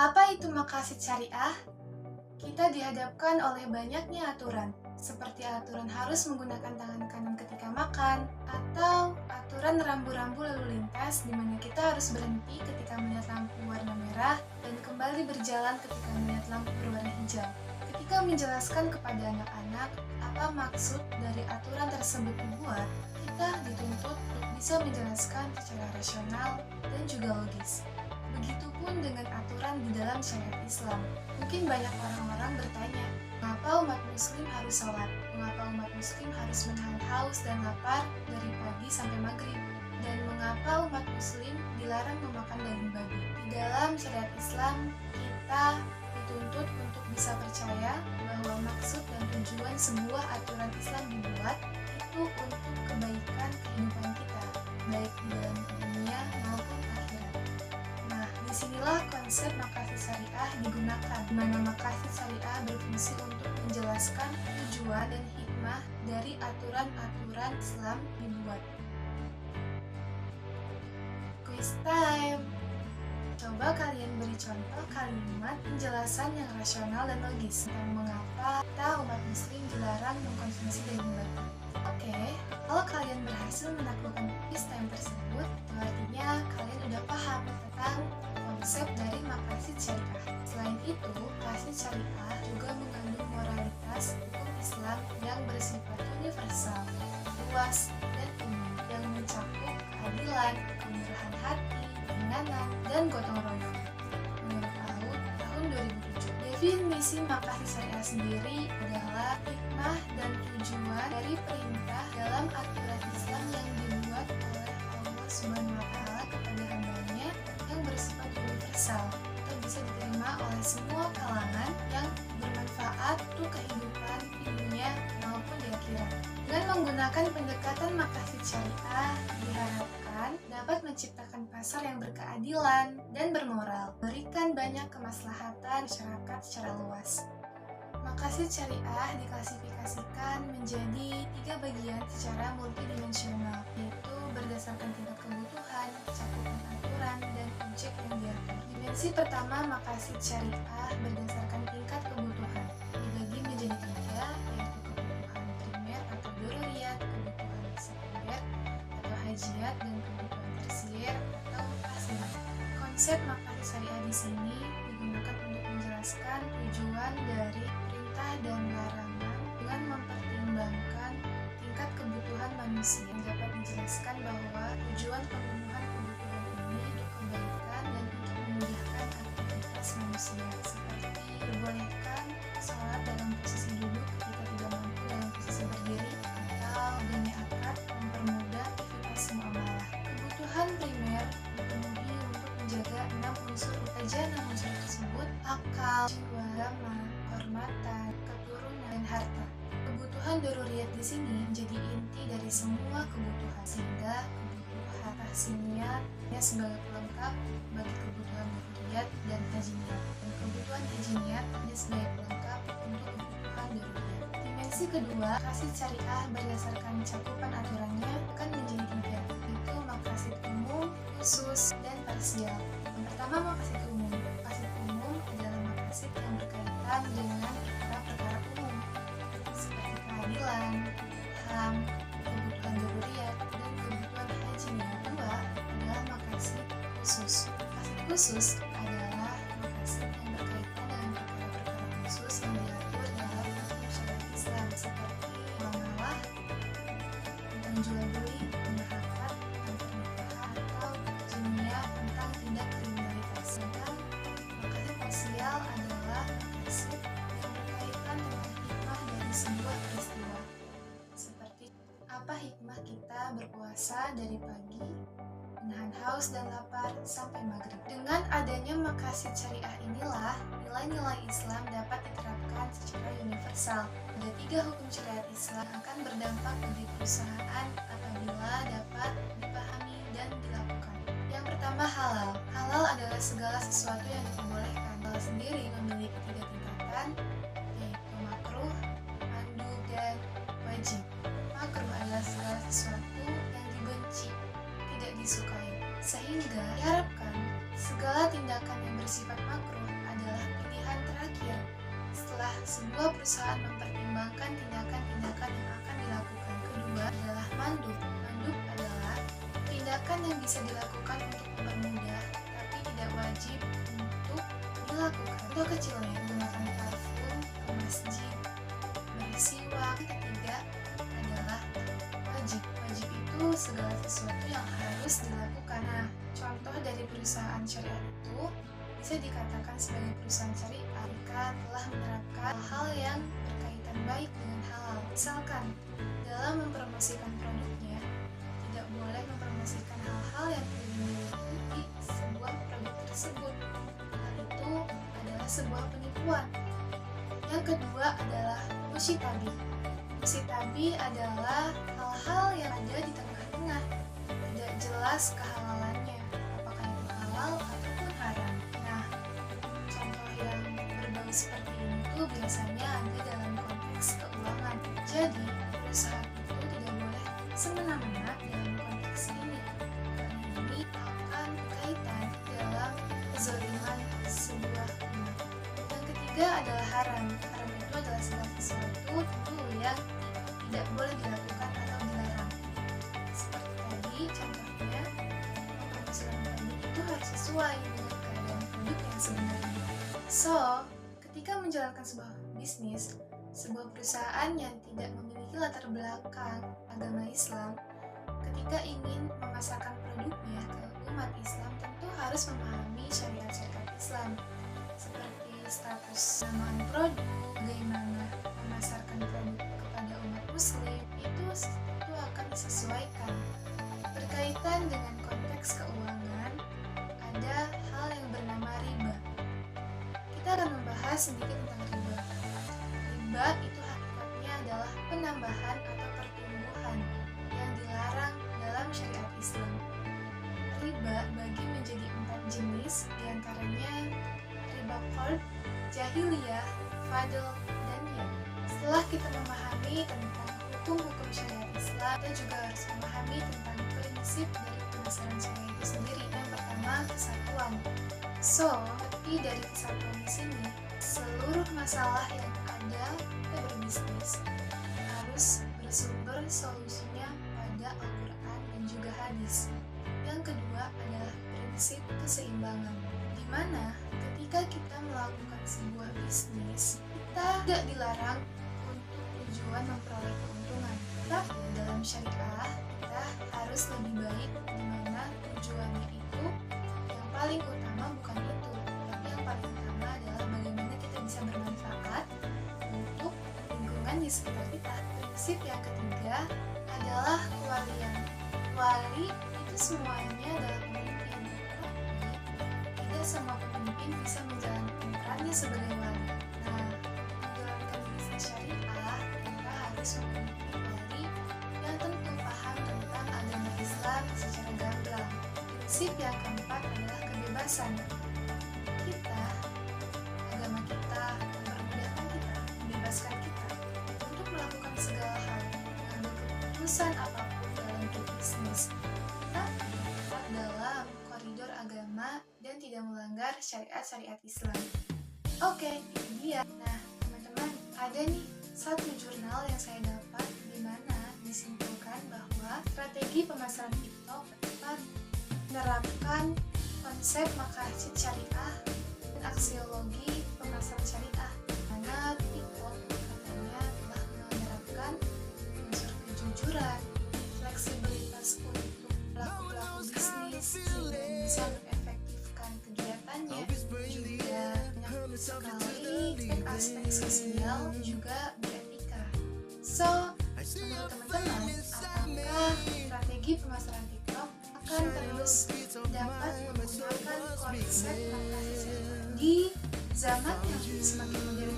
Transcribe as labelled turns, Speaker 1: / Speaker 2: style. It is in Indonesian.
Speaker 1: Apa itu maqasid syariah? Kita dihadapkan oleh banyaknya aturan, seperti aturan harus menggunakan tangan kanan ketika makan, atau aturan rambu-rambu lalu lintas di mana kita harus berhenti ketika melihat lampu warna merah dan kembali berjalan ketika melihat lampu berwarna hijau. Ketika menjelaskan kepada anak-anak apa maksud dari aturan tersebut dibuat, kita dituntut untuk bisa menjelaskan secara rasional dan juga logis. Begitupun dengan aturan di dalam syariat Islam. Mungkin banyak orang-orang bertanya, mengapa umat muslim harus sholat? Mengapa umat muslim harus menahan haus dan lapar dari pagi sampai maghrib? Dan mengapa umat muslim dilarang memakan daging babi? Di dalam syariat Islam, kita dituntut untuk bisa percaya bahwa maksud dan tujuan sebuah aturan Islam dibuat itu untuk kebaikan kehidupan kita, baik di dalam dunia maupun akhirat. Nah, disinilah konsep maqasid syariah digunakan, di mana maqasid syariah berfungsi untuk menjelaskan tujuan dan hikmah dari aturan-aturan Islam dibuat. Quiz time! Coba kalian beri contoh kalimat penjelasan yang rasional dan logis tentang mengapa kita umat muslim dilarang mengkonsumsi daging babi. Oke, kalau kalian berhasil menaklukkan quiz time tersebut, itu artinya kalian udah paham tentang konsep dari maqasid syariah. Selain itu, maqasid syariah juga mengandung moralitas hukum Islam yang bersifat universal, luas, dan umum yang mencakup keadilan, kemurahan hati, keringanan, dan gotong royong. Menurut AUD tahun 2007, definisi maqasid syariah sendiri adalah hikmah dan tujuan dari perintah dalam aturan Islam yang dibuat oleh Allah SWT kepada hambanya yang bersifat universal atau bisa diterima oleh semua kalangan yang bermanfaat untuk kehidupan di dunia maupun di akhirat. Dengan menggunakan pendekatan maqasid syariah, diharapkan dapat menciptakan pasar yang berkeadilan dan bermoral, memberikan banyak kemaslahatan masyarakat secara luas. Maqasid syariah diklasifikasikan menjadi 3 bagian secara multidimensional, yaitu berdasarkan tingkat kebutuhan, cakupan aturan, dan objek yang diatur. Dimensi pertama maqasid syariah berdasarkan tingkat kebutuhan, dibagi menjadi 3, yaitu kebutuhan primer atau doruriyat, kebutuhan sekunder atau hajiat, dan kebutuhan tersier atau hasiat. Konsep maqasid syariah di sini digunakan untuk menjelaskan tujuan dari perintah dan larangan dengan mempertimbangkan tingkat kebutuhan manusia. Dapat dijelaskan bahwa tujuan pemenuhan kebutuhan ini untuk kebaikan dan untuk memudahkan aktivitas manusia, seperti dibolehkan sholat dalam posisi duduk ketika tidak mampu dalam posisi berdiri, atau demi akad mempermudah aktivitas muamalah. Kebutuhan primer dipenuhi untuk menjaga 6 unsur utama. 6 unsur tersebut akal, jiwa, agama, kehormatan, keturunan, dan harta. Kebutuhan doruriyat di sini menjadi inti dari semua kebutuhan, sehingga kebutuhan tahsiniyat sebagai pelengkap bagi kebutuhan doruriyat dan hajiniyat, dan kebutuhan hajiniyat sebagai pelengkap untuk kebutuhan doruriyat. Dimensi kedua, maqasid syariah berdasarkan cakupan aturannya akan menjadi 3, yaitu maqasid umum, khusus, dan parsial. Yang pertama, maqasid umum. Maqasid umum adalah maqasid yang berkaitan dengan perkara-perkara umum, seperti keadilan, HAM, kebutuhan doruriyat, dan kebutuhan hajiniyat. Kedua adalah maqasid khusus. Maqasid khusus adalah maqasid yang berkaitan dengan perkara-perkara khusus yang diatur dalam hukum syariat Islam, seperti muamalah, tentang jual beli, tentang akad, tentang pernikahan, atau jiniyah tentang tindak kriminalitas. Sedangkan maqasid parsial adalah maqasid yang berkaitan dengan hikmah dari sebuah peristiwa, seperti apa hikmah kita berpuasa dari pagi, menahan haus dan lapar sampai maghrib. Dengan adanya maqasid syariah inilah nilai-nilai Islam dapat diterapkan secara universal. Ada 3 hukum syariat Islam akan berdampak bagi perusahaan apabila dapat dipahami dan dilakukan. Yang pertama, halal. Halal adalah segala sesuatu yang diperbolehkan. Halal sendiri memiliki 3 tingkatan, yaitu makruh, mandub, dan wajib. Makruh adalah segala sesuatu yang dibenci, tidak disukai, sehingga diharapkan segala tindakan yang bersifat makruh sebuah perusahaan mempertimbangkan tindakan-tindakan yang akan dilakukan. Kedua adalah mandub. Mandub adalah tindakan yang bisa dilakukan untuk mempermudah, tapi tidak wajib untuk dilakukan. Contoh kecilnya, menggunakan parfum ke masjid, bersiwak. Ketiga adalah wajib. Wajib itu segala sesuatu yang harus dilakukan. Nah, contoh dari perusahaan syariah itu bisa dikatakan sebagai perusahaan syariah jika telah menerapkan hal yang berkaitan baik dengan halal. Misalkan, dalam mempromosikan produknya, tidak boleh mempromosikan hal-hal yang tidak dimiliki di sebuah produk tersebut. Hal itu adalah sebuah penipuan. Yang kedua adalah musytabi. Musytabi adalah hal-hal yang ada di tengah-tengah, tidak jelas kehalalannya, apakah itu halal ataupun haram. Nah, contoh yang berbau seperti ini tuh biasanya ada dalam konteks keuangan. Jadi, perusahaan itu tidak boleh semena-mena dalam konteks ini, karena ini akan berkaitan dalam kezaliman sebuah umat. Yang ketiga adalah haram. Haram itu adalah segala sesuatu tentu yang tidak boleh dilakukan atau dilarang. Seperti tadi contohnya, pempromosian produk itu harus sesuai dengan keadaan produk yang sebenarnya. So, ketika menjalankan sebuah bisnis, sebuah perusahaan yang tidak memiliki latar belakang agama Islam, ketika ingin memasarkan produknya ke umat Islam, tentu harus memahami syariat-syariat Islam, seperti status samaan produk, bagaimana memasarkan produk kepada umat muslim, itu akan disesuaikan. Berkaitan dengan konteks keuangan, ada hal yang bernama riba. Kita akan membahas sedikit tentang riba. Riba itu hakikatnya adalah penambahan atau pertumbuhan yang dilarang dalam syariat Islam. Riba bagi menjadi 4 jenis, diantaranya riba qard, jahiliyah, fadl, dan yad. Setelah kita memahami tentang hukum-hukum syariat Islam, kita juga harus memahami tentang prinsip dari pemasaran syariah itu sendiri. Yang pertama, kesatuan. So, arti dari kesatuan di sini, seluruh masalah yang ada pada berbisnis harus bersumber solusinya pada Al-Quran dan juga hadis. Yang kedua adalah prinsip keseimbangan, di mana ketika kita melakukan sebuah bisnis, kita tidak dilarang untuk tujuan memperoleh keuntungan. Tapi dalam syariah, kita harus lebih baik di mana tujuannya itu yang paling utama bukan itu, tapi yang paling utama adalah bagaimana kita bisa bermanfaat untuk lingkungan di sekitar kita. Prinsip yang ketiga adalah kewalian. Wali itu semuanya adalah pemimpin, tapi tidak semua pemimpin bisa menjalankan perannya sebagai wali. Nah, menjalankan bisnis syariah, kita harus memiliki wali yang tentu paham tentang agama Islam secara gamblang. Prinsip yang keempat adalah kebebasan. Agama kita mempermudahkan kita, membebaskan kita untuk melakukan segala hal, mengambil keputusan apapun dalam berbisnis, tapi tetap dalam koridor agama dan tidak melanggar syariat-syariat Islam. Oke, itu dia. Nah, teman-teman, ada nih satu jurnal yang saya dapat di mana disimpulkan bahwa strategi pemasaran TikTok tepat menerapkan konsep maqasid syariah dan aksiologi pemasaran syariah, mana TikTok katanya telah menerapkan unsur kejujuran, fleksibilitas untuk pelaku-pelaku bisnis sehingga bisa mengefektifkan kegiatannya, juga banyak sekali aspek sosial juga beretika. So, menurut teman-teman, apakah strategi pemasaran TikTok akan terus dapat menggunakan konsep maqasid di zaman yang semakin modern